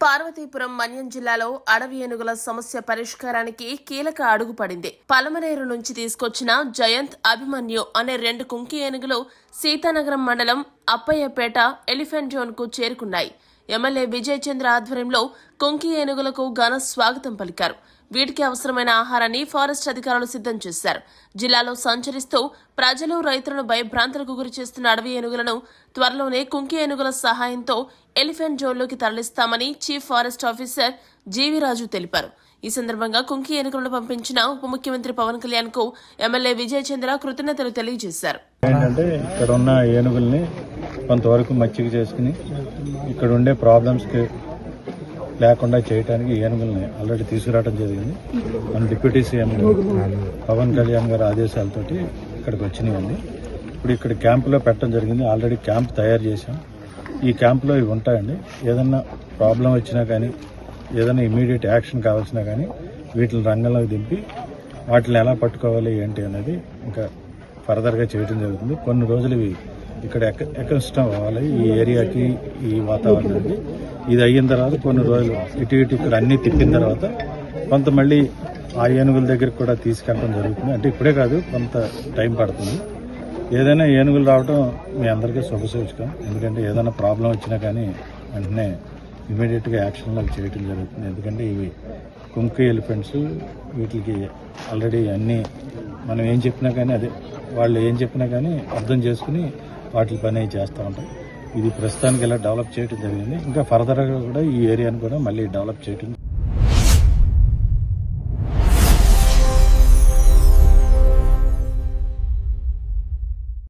పార్వతీపురం మన్యం జిల్లాలో అడవి ఏనుగుల సమస్య పరిష్కారానికి కీలక అడుగు పడింది. పలమనేరు నుంచి తీసుకొచ్చిన జయంత్, అభిమన్యు అనే 2 కుంకి ఏనుగులు సీతానగరం మండలం అప్పయ్యపేట ఎలిఫెంట్ జోన్ కు చేరుకున్నాయి. ఎమ్మెల్యే విజయ్ చంద్ర ఆధ్వర్యంలో కుంకి ఏనుగులకు ఘన స్వాగతం పలికారు. వీటికి అవసరమైన ఆహారాన్ని ఫారెస్ట్ అధికారులు సిద్ధం చేశారు. జిల్లాలో సంచరిస్తూ ప్రజలు, రైతులను భయభ్రాంతులకు గురి చేస్తున్న అడవి ఏనుగులను త్వరలోనే కుంకి ఏనుగుల సహాయంతో ఎలిఫెంట్ జోన్లోకి తరలిస్తామని చీఫ్ ఫారెస్ట్ ఆఫీసర్ జీవీరాజు తెలిపారు. ఈ సందర్భంగా కుంకి ఏనుగులను పంపించిన ఉప ముఖ్యమంత్రి పవన్ కళ్యాణ్ కు ఎమ్మెల్యే విజయ్ చంద్ర కృతజ్ఞతలు తెలియజేశారు. ఏంటంటే ఇక్కడ ఉన్న ఏనుగుల్ని కొంతవరకు మచ్చిక చేసుకుని ఇక్కడ ఉండే ప్రాబ్లమ్స్ కి లేకుండా చేయడానికి ఏనుగుల్ని ఆల్రెడీ తీసుకురావడం జరిగింది. మన డిప్యూటీ సీఎం పవన్ కళ్యాణ్ గారి ఆదేశాలతోటి ఇక్కడికి వచ్చినాయండి. ఇప్పుడు ఇక్కడ క్యాంపులో పెట్టడం జరిగింది. ఆల్రెడీ క్యాంప్ తయారు చేశాం. ఈ క్యాంపులో ఇవి ఉంటాయండి. ఏదన్నా ప్రాబ్లం వచ్చినా కానీ, ఏదైనా ఇమీడియట్ యాక్షన్ కావాల్సినా కానీ వీటిని రంగంలోకి దింపి వాటిని ఎలా పట్టుకోవాలి ఏంటి అనేది ఇంకా ఫర్దర్గా చేయడం జరుగుతుంది. కొన్ని రోజులు ఇవి ఇక్కడ ఎకసిస్టమ్ అవ్వాలి ఈ ఏరియాకి, ఈ వాతావరణానికి. ఇది అయిన తర్వాత కొన్ని రోజులు ఇటు ఇక్కడ అన్నీ తిప్పిన తర్వాత కొంత మళ్ళీ ఆ ఏనుగుల దగ్గరికి కూడా తీసుకెళ్ళడం జరుగుతుంది. అంటే ఇప్పుడే కాదు, కొంత టైం పడుతుంది. ఏదైనా ఏనుగులు రావడం మీ అందరికీ శుభసూచకం. ఎందుకంటే ఏదైనా ప్రాబ్లం వచ్చినా కానీ వెంటనే ఇమీడియట్గా యాక్షన్లో చేయడం జరుగుతుంది. ఎందుకంటే ఇవి కుంకి ఎలిఫెంట్స్, వీటికి ఆల్రెడీ అన్నీ మనం ఏం చెప్పినా కానీ, అదే వాళ్ళు ఏం చెప్పినా కానీ అర్థం చేసుకుని వాటి పని చేస్తూ ఉంటాయి. ఇది ప్రస్తుతానికి ఇలా డెవలప్ చేయడం జరిగింది. ఇంకా ఫర్దర్గా కూడా ఈ ఏరియాను కూడా మళ్ళీ డెవలప్ చేయడం